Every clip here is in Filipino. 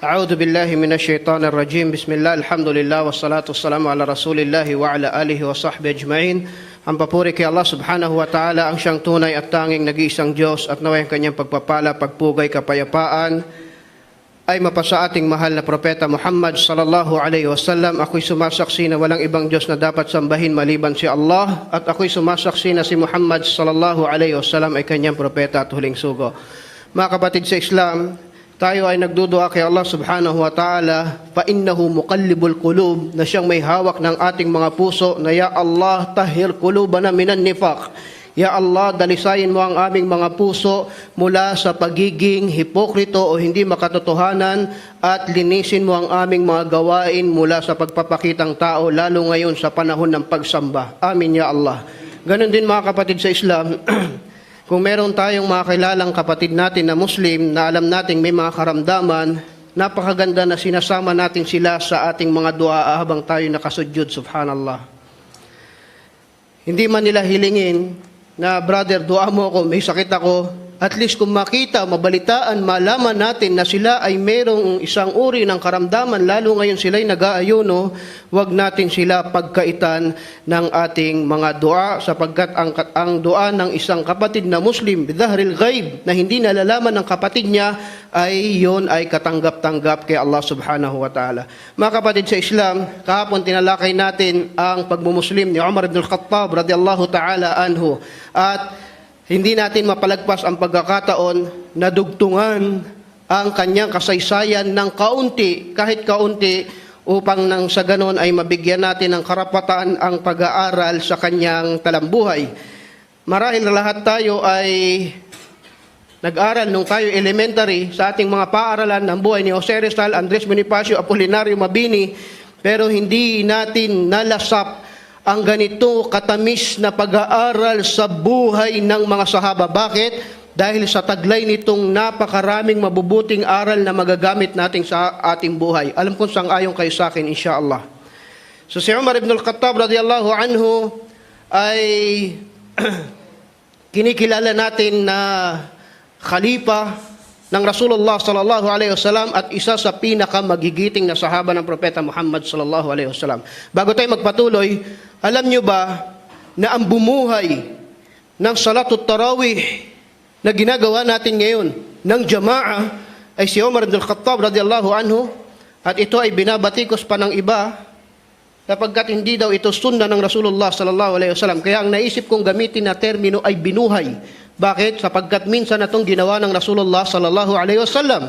A'udzu billahi minasyaitonir rajim. Bismillah, alhamdulillah, wassalatu wassalamu ala rasulillah wa ala alihi wa sahbihi ajma'in. Ang papuri kay Allah subhanahu wa ta'ala, ang siyang tunay at tanging nag-iisang Diyos, at naway ang kanyang pagpapala, pagpugay, kapayapaan ay mapasa ating mahal na propeta Muhammad sallallahu alaihi wasallam. Ako'y sumasaksi na walang ibang Diyos na dapat sambahin maliban si Allah, at ako'y sumasaksi na si Muhammad sallallahu alaihi wasallam ay kanyang propeta at huling sugo. Mga kapatid sa Islam, tayo ay nagdudua kay Allah subhanahu wa ta'ala, فَإِنَّهُ مُقَلِّبُ الْقُلُوبِ, na siyang may hawak ng ating mga puso, na Ya Allah, tahhir qulubana minan nifaq. Ya Allah, dalisayin mo ang aming mga puso mula sa pagiging hipokrito o hindi makatotohanan, at linisin mo ang aming mga gawain mula sa pagpapakitang tao, lalo ngayon sa panahon ng pagsamba. Amin ya Allah. Ganon din mga kapatid sa Islam, kung meron tayong mga kilalang kapatid natin na Muslim na alam nating may mga karamdaman, napakaganda na sinasama natin sila sa ating mga dua habang tayo nakasudyod, subhanallah. Hindi man nila hilingin na, brother, dua mo ako, may sakit ako. At least kung makita, mabalitaan, malaman natin na sila ay mayroong isang uri ng karamdaman, lalo ngayon sila'y nag-aayuno, wag natin sila pagkaitan ng ating mga dua, sapagkat ang dua ng isang kapatid na Muslim, bidhahril ghaib, na hindi nalalaman ng kapatid niya, ay yun ay katanggap-tanggap kay Allah subhanahu wa ta'ala. Mga kapatid sa Islam, kahapon tinalakay natin ang pagmumuslim ni Umar ibn al-Khattab radiyallahu ta'ala anhu, at hindi natin mapalagpas ang pagkakataon na dugtungan ang kanyang kasaysayan ng kaunti, kahit kaunti, upang nang sa ganon ay mabigyan natin ng karapatan ang pag-aaral sa kanyang talambuhay. Marahil lahat tayo ay nag-aral nung tayo elementary sa ating mga paaralan ng buhay ni Jose Rizal, Andres Bonifacio, Apolinario Mabini, pero hindi natin nalasap ang ganito katamis na pag-aaral sa buhay ng mga sahaba. Bakit? Dahil sa taglay nitong napakaraming mabubuting aral na magagamit natin sa ating buhay. Alam kong sang-ayon kayo sa akin, insyaAllah. So si Umar ibn al-Khattab radiyallahu anhu ay kinikilala natin na khalifa ng Rasulullah sallallahu alaihi wasallam at isa sa pinakamagigiting na sahaba ng propeta Muhammad sallallahu alaihi wasallam. Bago tayo magpatuloy, alam nyo ba na ang bumuhay ng salatut tarawih na ginagawa natin ngayon ng jama'a ay si Umar ibn al-Khattab radiyallahu anhu, at ito ay binabatikos pa ng iba sapagkat hindi daw ito sunna ng Rasulullah sallallahu alaihi wasallam. Kaya ang naisip kong gamitin na termino ay binuhay. Bakit? Sapagkat minsan na itong ginawa ng Rasulullah sallallahu alaihi wasallam.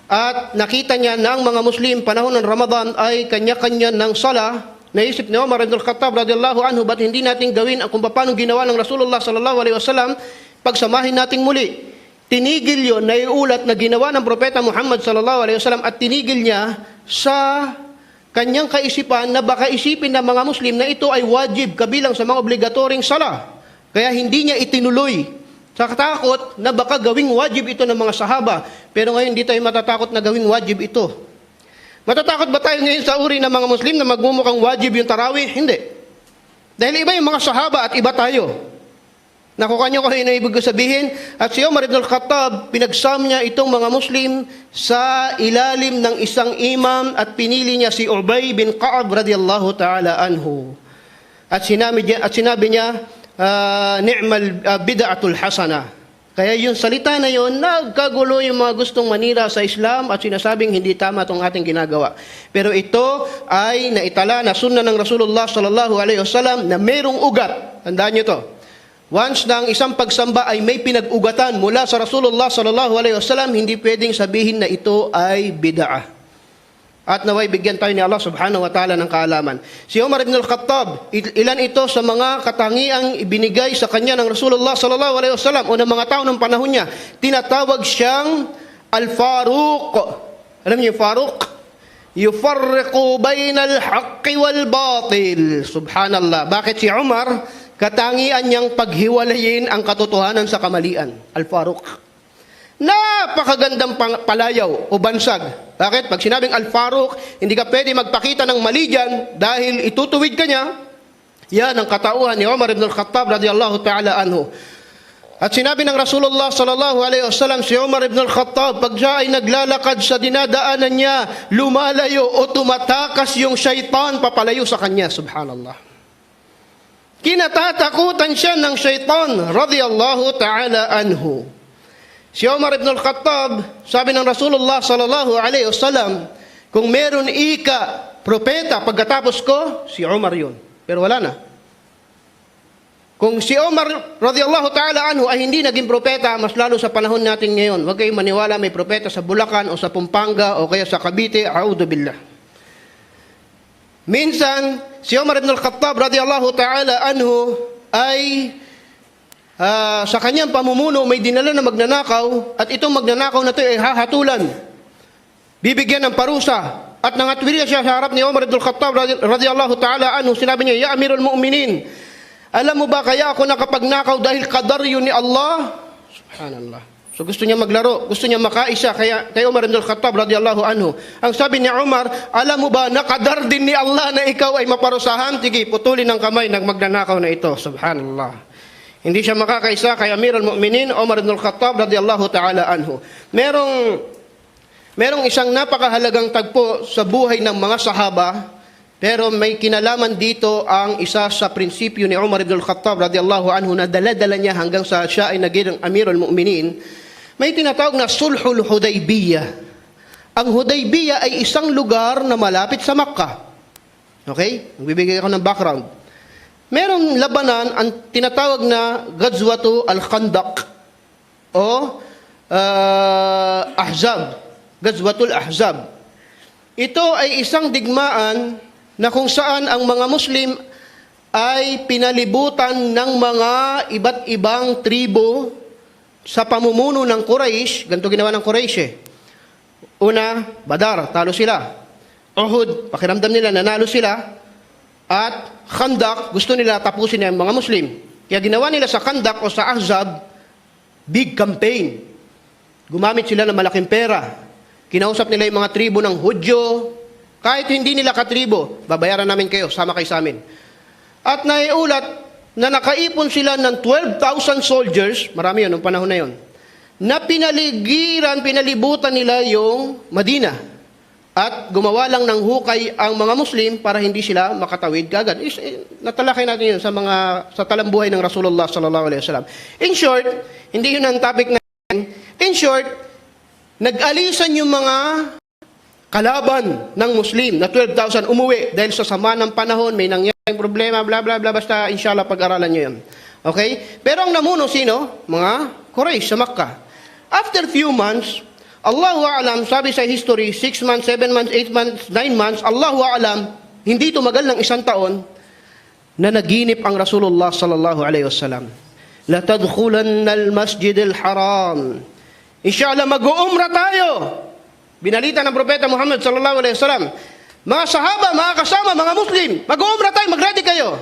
At nakita niya na ang mga Muslim panahon ng Ramadan ay kanya-kanya ng sala. Naisip ni Umar ibn al-Khattab radiyallahu anhu, ba't hindi natin gawin kung paano ginawa ng Rasulullah sallallahu alaihi wasallam, pagsamahin natin muli. Tinigil yon na iulat na ginawa ng propeta Muhammad sallallahu alaihi wasallam, at tinigil niya sa kanyang kaisipan na baka isipin ng mga Muslim na ito ay wajib kabilang sa mga obligatoryong sala. Kaya hindi niya itinuloy sa katakot na baka gawing wajib ito ng mga sahaba. Pero ngayon hindi tayo matatakot na gawing wajib ito. Matatakot ba tayo ngayon sa uri ng mga Muslim na magmumukhang wajib yung tarawih? Hindi. Dahil iba yung mga sahaba at iba tayo. Nakuha niyo kung ano ibig sabihin? At si Umar ibn al-Khattab, pinagsam niya itong mga Muslim sa ilalim ng isang imam at pinili niya si Ubay bin Ka'ab radiyallahu ta'ala anhu. At sinabi niya, ni'mal bid'atul hasana. Kaya yung salita na yon, nagkagulo yung mga gustong manira sa Islam at sinasabing hindi tama itong ating ginagawa. Pero ito ay naitala na sunna ng Rasulullah sallallahu alaihi wasallam na mayroong ugat. Tandaan nyo to. Once na ang isang pagsamba ay may pinag-ugatan mula sa Rasulullah sallallahu alaihi wasallam, hindi pwedeng sabihin na ito ay bid'ah. At naway bigyan tayo ni Allah subhanahu wa ta'ala ng kaalaman. Si Umar ibn al-Khattab, ilan ito sa mga katangiang ibinigay sa kanya ng Rasulullah sallallahu alaihi wasallam o ng mga tao ng panahon niya. Tinatawag siyang Al-Faruq. Alam niyo yung Faruq? Yufarriqu bainal haqqi wal batil. Subhanallah. Bakit si Umar? Katangian niyang paghiwalayin ang katotohanan sa kamalian. Al-Faruq. Napakagandang palayaw o bansag. Bakit? Pag sinabing Al-Faruq, hindi ka pwede magpakita ng mali dyan dahil itutuwid ka niya. Yan ang katauhan ni Umar ibn al-Khattab radiyallahu ta'ala anhu. At sinabi ng Rasulullah sallallahu alaihi wasallam, si Umar ibn al-Khattab, pag siya ay naglalakad sa dinadaanan niya, lumalayo o tumatakas yung syaitan papalayo sa kanya. Subhanallah. Kinatatakutan siya ng syaitan, radiyallahu ta'ala anhu. Si Umar ibn al-Khattab, sabi ng Rasulullah sallallahu alaihi wasallam, kung meron propeta pagkatapos ko, si Umar yun. Pero wala na. Kung si Umar radiyallahu ta'ala anhu ay hindi naging propeta, mas lalo sa panahon natin ngayon, huwag kayong maniwala may propeta sa Bulacan o sa Pampanga o kaya sa Cavite, a'udhu billah. Minsan, si Umar ibn al-Khattab radiyallahu ta'ala anhu ay sa kanyang pamumuno may dinala na magnanakaw at itong magnanakaw na ito ay hahatulan. Bibigyan ng parusa. At nangatwirya siya sa harap ni Umar ibn al-Khattab radiyallahu ta'ala anhu, sinabi niya, "Ya Amirul Mu'minin, alam mo ba kaya ako nakapagnakaw dahil kadar yun ni Allah?" Subhanallah. So gusto niya maglaro, gusto niya makaisa kay Umar ibn al-Khattab radiyallahu anhu. Ang sabi ni Umar, alam mo ba nakadar din ni Allah na ikaw ay maparusahan? Sige, putulin ng kamay ng magnanakaw na ito. Subhanallah. Hindi siya makakaisa kay Amirul Mu'minin Umar ibn al-Khattab radiyallahu ta'ala anhu. Merong isang napakahalagang tagpo sa buhay ng mga sahaba. Pero may kinalaman dito ang isa sa prinsipyo ni Umar ibn al-Khattab radiyallahu anhu na dala-dala niya hanggang sa siya ay naging Amirul Mu'minin. May tinatawag na Sulhul Hudaybiyah. Ang Hudaybiyah ay isang lugar na malapit sa Makkah. Okay? Magbibigay ako ng background. Merong labanan ang tinatawag na Ghazwatu al-Khandaq o Ahzab. Ghazwatul Ahzab. Ito ay isang digmaan na kung saan ang mga Muslim ay pinalibutan ng mga iba't ibang tribo sa pamumuno ng Quraysh. Ganito ginawa ng Quraysh eh. Una, Badar, talo sila. Uhud, pakiramdam nila, nanalo sila. At Khandaq, gusto nila tapusin ng mga Muslim. Kaya ginawa nila sa Khandaq o sa Ahzab, big campaign. Gumamit sila ng malaking pera. Kinausap nila yung mga tribo ng Hudyo. Kahit hindi nila katribo, babayaran namin kayo, sama kayo sa amin. At naiulat na nakaipon sila ng 12,000 soldiers, marami yun noong panahon na yun, na pinalibutan nila yung Madina. At gumawa lang ng hukay ang mga Muslim para hindi sila makatawid kagad. Natalakay natin yun sa talambuhay ng Rasulullah sallallahu alaihi wasallam. In short, hindi yun ang topic natin. In short, nag-alisan yung mga kalaban ng Muslim na 12,000 umuwi dahil sa sama ng panahon, may nangyaring problema, bla bla bla, basta inshallah pag-aralan nyo yun. Okay? Pero ang namuno sino? Mga Quraysh sa Makkah. After few months, Allahu a'lam, sabi sa history, 6 months, 7 months, 8 months, 9 months, Allahu a'lam, hindi tumagal ng 1 taon na naginip ang Rasulullah sallallahu alaihi wasallam. La tadkhulanna al-masjid al-haram. Inshallah mag-uumra tayo. Binalita ng Propeta Muhammad sallallahu alaihi wasallam, mga sahaba, mga kasama, mga Muslim, mag-uumra tayo, mag-ready kayo.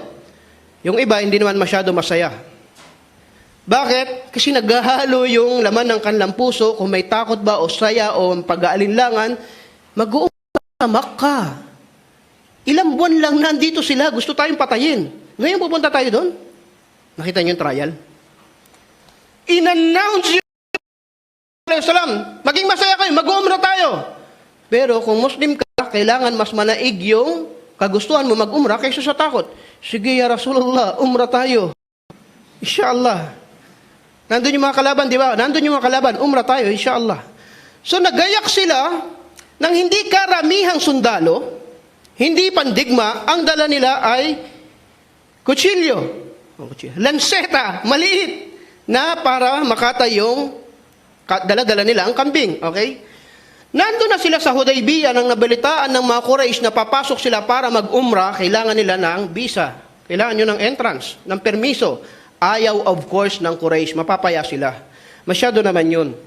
Yung iba, hindi naman masyado masaya. Bakit? Kasi naghahalo yung laman ng kanilang puso, kung may takot ba o saya o pag-aalinlangan, mag-uumra sa Makkah. Ilang buwan lang nandito sila, gusto tayong patayin. Ngayon pupunta tayo doon. Nakita niyo yung trial? In-announce maging masaya kayo, mag-umrah tayo. Pero kung Muslim ka, kailangan mas manaig yung kagustuhan mo mag-umrah kaysa sa takot. Sige ya Rasulullah, umrah tayo. Inshallah. Nandun yung mga kalaban, di ba? Nandun yung mga kalaban, umrah tayo, inshallah. So nagayak sila ng hindi karamihang sundalo, hindi pandigma, ang dala nila ay kutsilyo, lanseta, maliit, na para makatay yung dala-dala nila ang kambing, okay? Nandun na sila sa Hudaybiyah nang nabalitaan ng mga Quraysh na papasok sila para mag-umrah, kailangan nila ng visa. Kailangan nyo ng entrance, ng permiso. Ayaw, of course, ng Quraysh. Mapapaya sila. Masyado naman yun.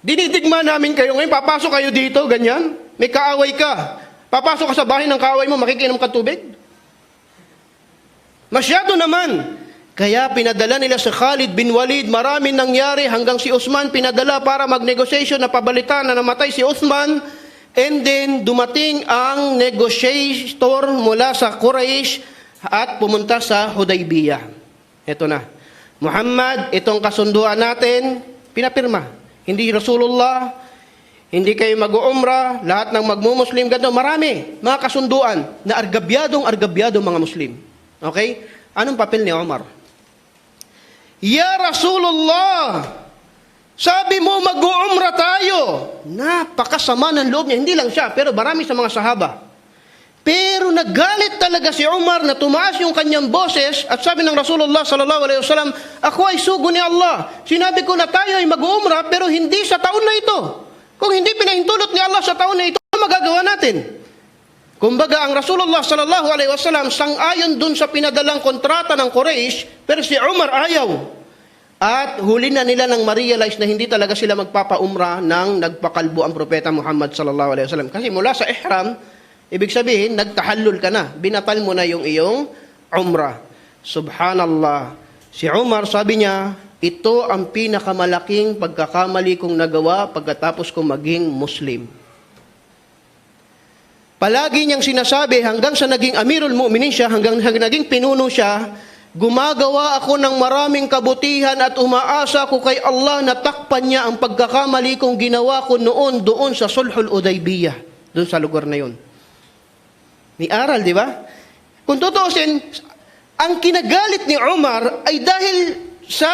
Dinidigma namin kayo ngayon, papasok kayo dito, ganyan. May kaaway ka. Papasok ka sa bahay ng kaaway mo, makikinom ka tubig. Masyado naman. Kaya pinadala nila si Khalid bin Walid, maraming nangyari hanggang si Uthman pinadala para mag-negotiation na pabalitan na namatay si Uthman. And then dumating ang negotiator mula sa Quraysh at pumunta sa Hudaybiyah. Ito na. Muhammad, itong kasunduan natin, pinapirma. Hindi Rasulullah, hindi kayo mag-uumra, lahat ng magmumuslim, gano'n, marami, mga kasunduan na argabyadong mga Muslim. Okay? Anong papel ni Umar? Ya Rasulullah, sabi mo mag-uumra tayo. Napakasama ng loob niya. Hindi lang siya, pero marami sa mga sahaba. Pero nagalit talaga si Umar na tumaas yung kanyang boses at sabi ng Rasulullah sallallahu alaihi wasallam, ako ay sugo ni Allah. Sinabi ko na tayo ay mag-uumra pero hindi sa taon na ito. Kung hindi pinahintulot ni Allah sa taon na ito, ano magagawa natin? Kumbaga ang Rasulullah sallallahu alaihi wasallam sang-ayon dun sa pinadalang kontrata ng Quraysh, pero si Umar ayaw. At huli na nila nang ma-realize na hindi talaga sila magpapaumra nang nagpakalbo ang propeta Muhammad sallallahu alaihi wasallam. Kasi mula sa ihram, ibig sabihin, nagtahallul ka na. Binatal mo na yung iyong umrah. Subhanallah. Si Umar, sabi niya, ito ang pinakamalaking pagkakamali kong nagawa pagkatapos kong maging Muslim. Palagi niyang sinasabi hanggang sa naging Amirul Mu'minin siya, hanggang naging pinuno siya, gumagawa ako ng maraming kabutihan at umaasa ko kay Allah na takpan niya ang pagkakamali kong ginawa ko noon doon sa Sulhul Udaybiyah, doon sa lugar na yun. May aral, di ba? Kung tutuusin, ang kinagalit ni Umar ay dahil sa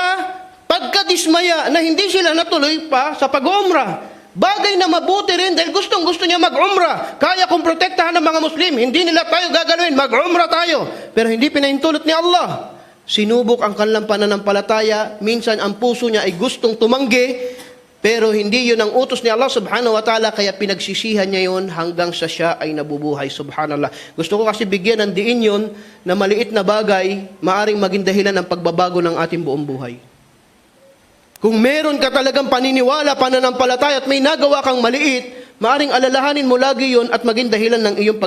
pagkadismaya na hindi sila natuloy pa sa pag-umrah. Bagay na mabuti rin dahil gustong-gusto niya mag-umrah. Kaya kong protektahan ng mga Muslim. Hindi nila tayo gagawin, mag-umrah tayo. Pero hindi pinahintulot ni Allah. Sinubok ang kanilang pananampalataya. Minsan ang puso niya ay gustong tumanggi. Pero hindi yun ang utos ni Allah subhanahu wa ta'ala. Kaya pinagsisihan niya yun hanggang sa siya ay nabubuhay. Subhanallah. Gusto ko kasi bigyan ng diin yun na maliit na bagay maaring maging dahilan ng pagbabago ng ating buong buhay. Kung meron ka talagang paniniwala, pananampalataya at may nagawa kang maliit, maaring alalahanin mo lagi yun at maging dahilan ng iyong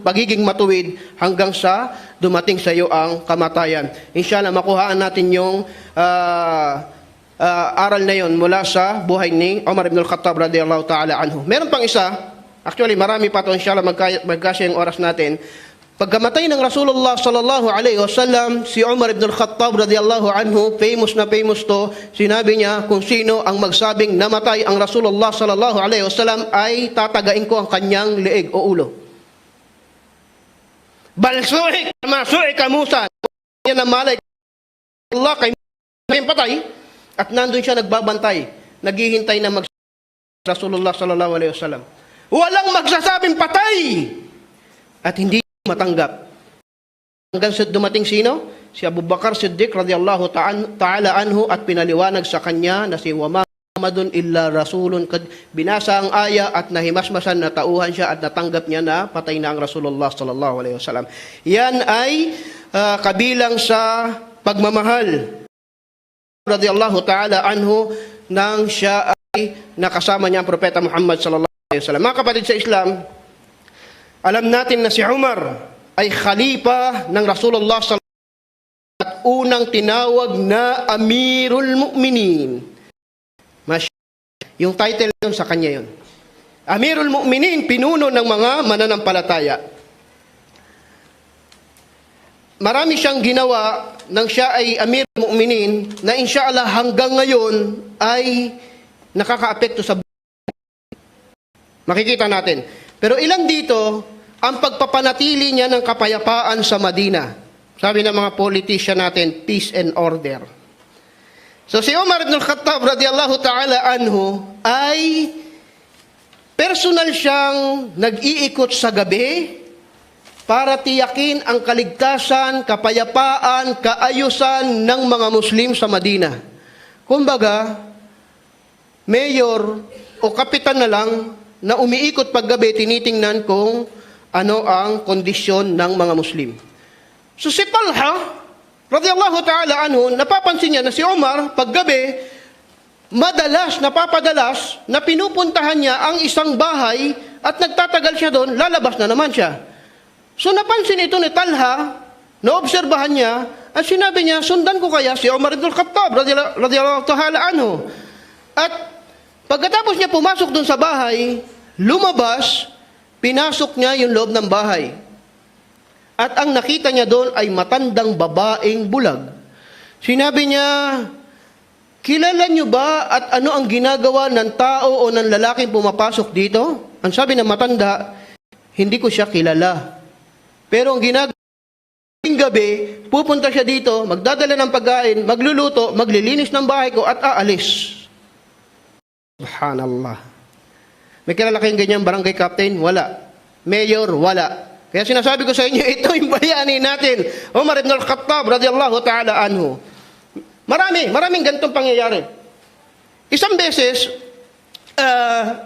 pagiging matuwid hanggang sa dumating sa iyo ang kamatayan. Inshallah, makuhaan natin yung aral na yon mula sa buhay ni Umar ibn al-Khattab radiyallahu ta'ala anhu. Meron pang isa, actually marami pa ito, inshallah magkasya yung oras natin. Pagkamatay ng Rasulullah sallallahu alaihi wasallam, si Umar ibn al-Khattab radiyallahu anhu, famous to, sinabi niya kung sino ang magsabing namatay ang Rasulullah sallallahu alaihi wasallam ay tatagain ko ang kanyang leeg o ulo. Balsu'ik, masu'ik ka Musa. Yan ang malay. Allah kay patay at nandun siya nagbabantay, naghihintay na Rasulullah sallallahu alaihi wasallam. Walang magsasabing patay at hindi matanggap. Hanggang dumating sino? Si Abu Bakar Siddiq radiyallahu ta'ala anhu at pinaliwanag sa kanya na si wa ma Muhammadun illa rasulun. Binasa ang aya at nahimasmasan na tauhan siya at natanggap niya na patay na ang Rasulullah sallallahu alaihi wasallam. Yan ay kabilang sa pagmamahal radiyallahu ta'ala anhu nang siya ay nakasama niya ang propeta Muhammad sallallahu alaihi wasallam. Mga kapatid sa Islam, alam natin na si Umar ay khalifa ng Rasulullah sallallahu alaihi wasallam at unang tinawag na Amirul Mu'minin. Yung title yun sa kanya yun. Amirul Mu'minin, pinuno ng mga mananampalataya. Marami siyang ginawa nang siya ay Amirul Mu'minin na inshallah hanggang ngayon ay nakakaapekto sa makikita natin. Pero ilan dito ang pagpapanatili niya ng kapayapaan sa Madina. Sabi ng mga politician natin, peace and order. So si Umar ibn al-Khattab radiyallahu ta'ala anhu ay personal siyang nag-iikot sa gabi para tiyakin ang kaligtasan, kapayapaan, kaayusan ng mga Muslim sa Madina. Kumbaga, mayor o kapitan na lang na umiikot paggabi, tinitingnan kung ano ang kondisyon ng mga Muslim. So si Talha, radiyallahu ta'ala anhu, napapansin niya na si Umar, paggabi, napapadalas na pinupuntahan niya ang isang bahay at nagtatagal siya doon, lalabas na naman siya. So napansin ito ni Talha, naobserbahan niya, at sinabi niya, sundan ko kaya si Umar ibn al-Khattab, radiyallahu ta'ala anhu. At pagkatapos niya pumasok doon sa bahay, lumabas, pinasok niya yung loob ng bahay. At ang nakita niya doon ay matandang babaeng bulag. Sinabi niya, kilala niyo ba at ano ang ginagawa ng tao o ng lalaking pumapasok dito? Ang sabi ng matanda, hindi ko siya kilala. Pero ang ginagawa, gabi, pupunta siya dito, magdadala ng pagkain, magluluto, maglilinis ng bahay ko at aalis. Subhanallah. May kilala kayong ganyan barangay captain? Wala. Mayor? Wala. Kaya sinasabi ko sa inyo, ito yung bayani natin. Umar ibn al-Khattab radiyallahu ta'ala anhu. Maraming ganitong pangyayari. Isang beses,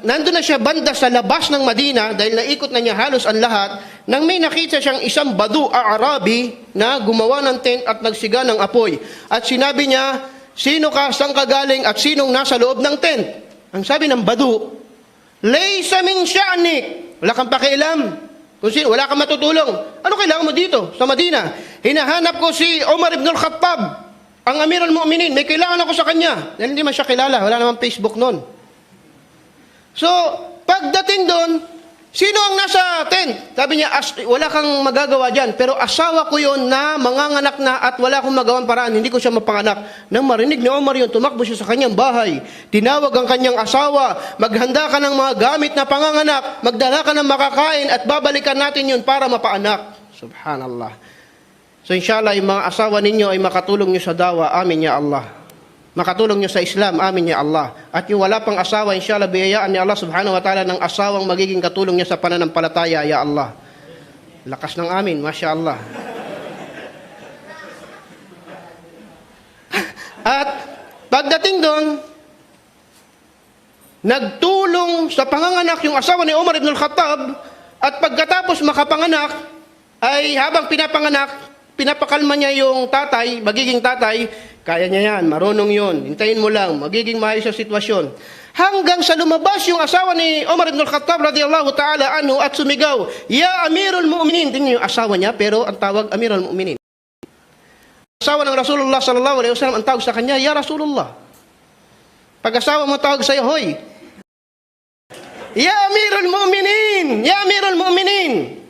nandun na siya banda sa labas ng Madina dahil naikot na niya halos ang lahat nang may nakita siyang isang badu Arabi na gumawa ng tent at nagsiga ng apoy. At sinabi niya, sino ka, saan ka galing at sinong nasa loob ng tent? Ang sabi ng badu, laysa min sya'nik. Wala kang pakialam. Kung sino, wala kang matutulong. Ano kailangan mo dito sa Madina? Hinahanap ko si Umar ibn al-Khattab, ang Amir al-Mu'minin. May kailangan ako sa kanya. Dahil hindi man siya kilala. Wala namang Facebook noon. So, pagdating doon, sino ang nasa tent? Sabi niya, wala kang magagawa dyan, pero asawa ko yon na manganganak na at wala akong magawang paraan, hindi ko siya mapanganak. Nang marinig ni Umar yun, tumakbo siya sa kanyang bahay. Tinawag ang kanyang asawa, maghanda ka ng mga gamit na panganganak, magdala ka ng makakain at babalikan natin yun para mapaanak. Subhanallah. So inshallah, yung mga asawa ninyo ay makatulong nyo sa dawa. Amin ya Allah. Makatulong nyo sa Islam, amin ya Allah. At yung wala pang asawa, inshallah, biyayaan ni Allah subhanahu wa ta'ala ng asawang magiging katulong niya sa pananampalataya, ya Allah. Lakas ng amin, masya Allah. At pagdating doon, nagtulong sa panganganak yung asawa ni Umar ibn al-Khattab at pagkatapos makapanganak, ay habang pinapakalma niya yung tatay, magiging tatay, kaya niya yan, marunong yun, hintayin mo lang, magiging maayos sa sitwasyon. Hanggang sa lumabas yung asawa ni Umar ibn al-Khattab radiyallahu ta'ala anhu at sumigaw, Ya Amirul Mu'minin. Tingnan yung asawa niya, pero ang tawag Amirul Mu'minin. Asawa ng Rasulullah sallallahu alaihi wasallam, ang tawag sa kanya, Ya Rasulullah. Pag asawa mo tawag sa'yo, Hoy, Ya Amirul Mu'minin, Ya Amirul Mu'minin.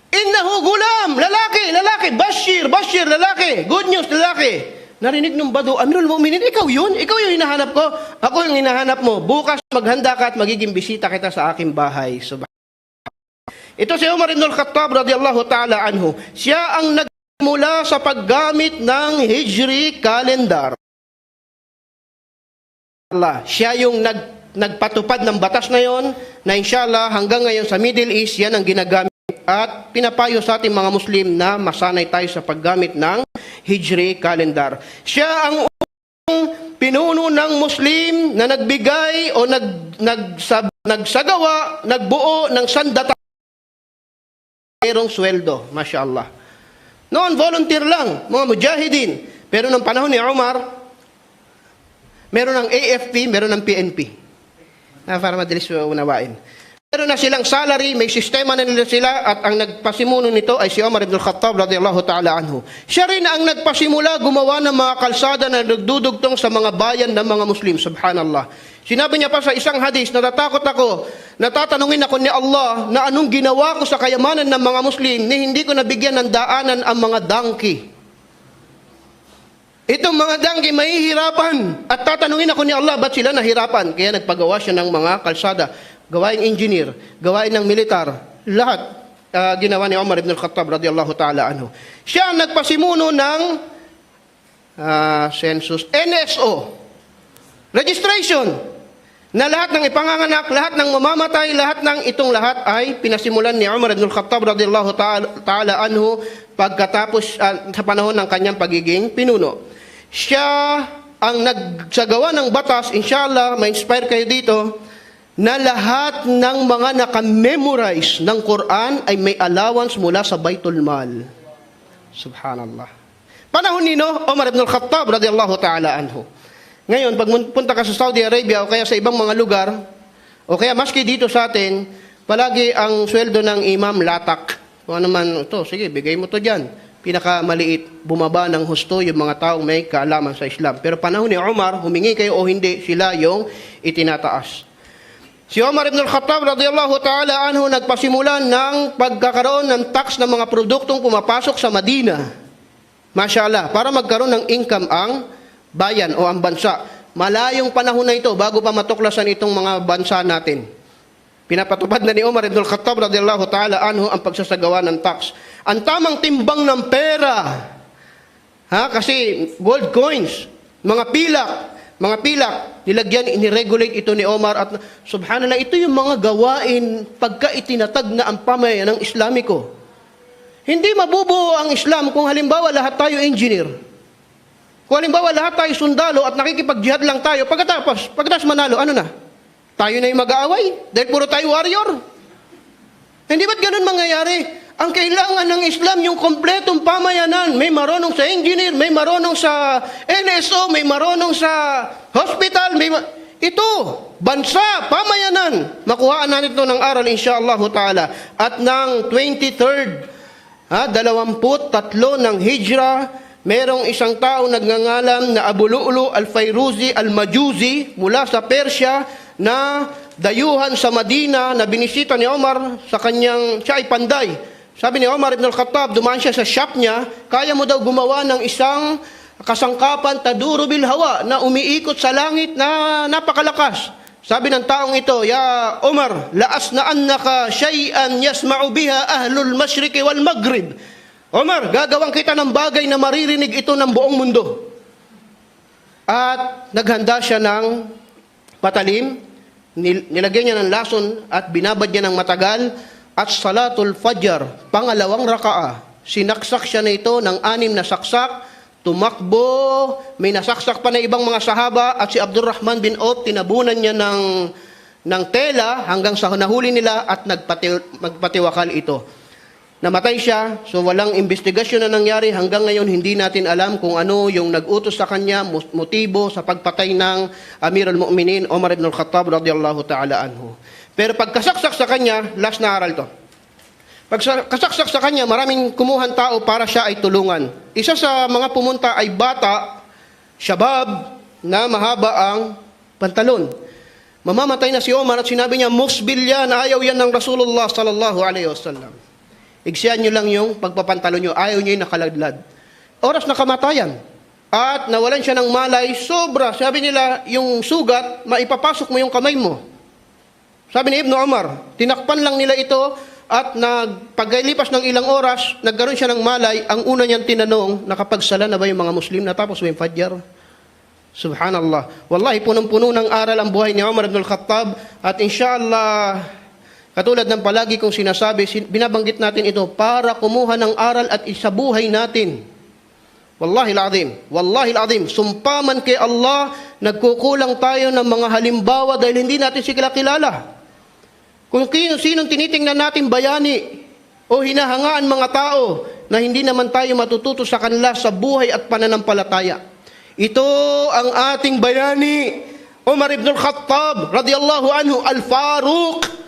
Innahu gulam, lalaki, Bashir, lalaki, good news, lalaki. Narinig ng badu, Amirul Mu'minin, ikaw yung hinahanap ko. Ako yung hinahanap mo. Bukas maghanda ka at magiging bisita kita sa aking bahay. Ito si Umar ibn al-Khattab radiyallahu ta'ala anhu. Siya ang nagmula sa paggamit ng Hijri calendar. Siya yung nagpatupad ng batas na yon na inshallah hanggang ngayon sa Middle East, yan ang ginagamit. At pinapayo sa ating mga Muslim na masanay tayo sa paggamit ng Hijri calendar. Siya ang pinuno ng Muslim na nagbigay o nagsagawa, nagbuo ng sandata mayroong sweldo, mashallah. Noon, volunteer lang, mga mujahidin. Pero nung panahon ni Umar, meron ng AFP, meron ng PNP. Para madalis unawain. Meron na silang salary, may sistema na nila sila, at ang nagpasimuno nito ay si Umar ibn al-Khattab radiyallahu ta'ala anhu. Siya rin ang nagpasimula gumawa ng mga kalsada na nagdudugtong sa mga bayan ng mga Muslim. Subhanallah. Sinabi niya pa sa isang hadis, natatakot ako, natatanungin ako ni Allah na anong ginawa ko sa kayamanan ng mga Muslim ni hindi ko nabigyan ng daanan ang mga donkey. Itong mga donkey mahihirapan at tatanungin ako ni Allah, ba't sila nahirapan? Kaya nagpagawa siya ng mga kalsada. Gawaing engineer, gawain ng militar, lahat ginawa ni Umar ibn al-Khattab radiyallahu ta'ala anhu. Siya ang nagpasimuno ng census, NSO, registration, na lahat ng ipanganganak, lahat ng mamamatay, lahat ng itong lahat ay pinasimulan ni Umar ibn al-Khattab radiyallahu ta'ala anhu pagkatapos sa panahon ng kanyang pagiging pinuno. Siya ang nagsagawa ng batas, inshallah, ma-inspire kayo dito, na lahat ng mga nakamemorize ng Quran ay may allowance mula sa Baitul Mal. Subhanallah. Panahon nino, Umar ibn al-Khattab radiyallahu ta'ala anhu. Ngayon, pag punta ka sa Saudi Arabia o kaya sa ibang mga lugar, o kaya maski dito sa atin, palagi ang sweldo ng imam latak. Kung ano man, ito, sige, bigay mo to dyan. Pinakamaliit, bumaba ng husto yung mga taong may kaalaman sa Islam. Pero panahon ni Umar, humingi kayo o hindi, sila yung itinataas. Si Umar ibn al-Khattab radiyallahu ta'ala anhu nagpasimulan ng pagkakaroon ng tax ng mga produktong pumapasok sa Madina. Mashallah, para magkaroon ng income ang bayan o ang bansa. Malayong panahon na ito bago pa matuklasan itong mga bansa natin. Pinapatupad na ni Umar ibn al-Khattab radiyallahu ta'ala anhu ang pagsasagawa ng tax. Ang tamang timbang ng pera, kasi gold coins, mga pilak, nilagyan, iniregulate ito ni Omar at subhanallah, ito yung mga gawain pagka itinatag na ang pamayanan ng Islamiko. Hindi mabubuo ang Islam kung halimbawa lahat tayo engineer. Kung halimbawa lahat tayo sundalo at nakikipag-jihad lang tayo, pagkatapos manalo, ano na? Tayo na yung mag-aaway dahil puro tayo warrior. Hindi ba't ganun mangyayari? Ang kailangan ng Islam yung kompletong pamayanan. May marunong sa engineer, may marunong sa NSO, may marunong sa hospital, ito, bansa, pamayanan. Makuhaan natin ito ng aral insyaAllah ta'ala. At ng 23rd 23 ng Hijra, merong isang tao nagngangalan na Abu Lu'lu al-Fayruzi al-Majuzi mula sa Persya na dayuhan sa Madina na binisita ni Omar sa kanyang, siya ay panday. Sabi ni Omar ibn al-Khattab, dumaan siya sa shop niya, kaya mo daw gumawa ng isang kasangkapan taduru bil hawa na umiikot sa langit na napakalakas. Sabi ng taong ito, "Ya Umar, la'asna'annaka shay'an yasma'u biha ahlul masyriqi wal maghrib." Umar, gagawang kita ng bagay na maririnig ito ng buong mundo. At naghanda siya ng patalim, nilagyan niya ng lason at binabad niya ng matagal, at salatul fajr, pangalawang raka'a. Sinaksak siya na ito ng 6 na saksak, tumakbo, may nasaksak pa na ibang mga sahaba at si Abdurrahman bin Auf tinabunan niya ng tela hanggang sa nahuli nila at magpatiwakal ito. Namatay siya, so walang investigasyon na nangyari hanggang ngayon, hindi natin alam kung ano yung nag-utos sa kanya, motibo sa pagpatay ng Amir al-Mu'minin Umar ibn al-Khattab radiyallahu ta'ala anhu. Pero pagkasaksak sa kanya, last na aral to. Pagkasaksak sa kanya, maraming kumuhan tao para siya ay tulungan. Isa sa mga pumunta ay bata, shabab, na mahaba ang pantalon. Mamamatay na si Omar at sinabi niya, "Musbil yan, ayaw yan ng Rasulullah sallallahu alaihi wasallam. Igsiyan nyo lang yung pagpapantalon nyo, ayaw nyo yung nakaladlad." Oras na kamatayan. At nawalan siya ng malay, sobra. Sabi nila, yung sugat, maipapasok mo yung kamay mo. Sabi ni Ibn Umar, tinakpan lang nila ito. At paglipas ng ilang oras, nagkaroon siya ng malay. Ang una niyang tinanong, nakapagsala na ba yung mga Muslim? Natapos ba yung Fajr? Subhanallah. Wallahi, punong-puno ng aral ang buhay ni Umar ibn al-Khattab. At inshallah, katulad ng palagi kong sinasabi, binabanggit natin ito para kumuha ng aral at isabuhay natin. Wallahi al-azim, sumpaman kay Allah, nagkukulang tayo ng mga halimbawa dahil hindi natin sila kilala. Kung sinong tinitingnan natin bayani o hinahangaan mga tao na hindi naman tayo matututo sa kanila sa buhay at pananampalataya. Ito ang ating bayani, Umar ibn al-Khattab radiyallahu anhu al-Faruq.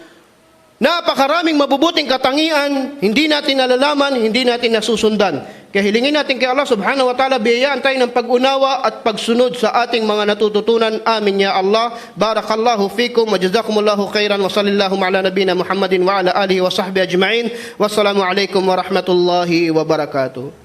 Napakaraming mabubuting katangian, hindi natin nalalaman, hindi natin nasusundan. Kaya hilingin natin kay Allah subhanahu wa ta'ala, biyayaan tayo ng pag-unawa at pagsunod sa ating mga natututunan. Amin ya Allah. Barakallahu fikum wa jazakumullahu khairan wa sallallahu ala nabina Muhammadin wa ala alihi wa sahbihi ajma'in. Wassalamu alaikum wa rahmatullahi wa barakatuh.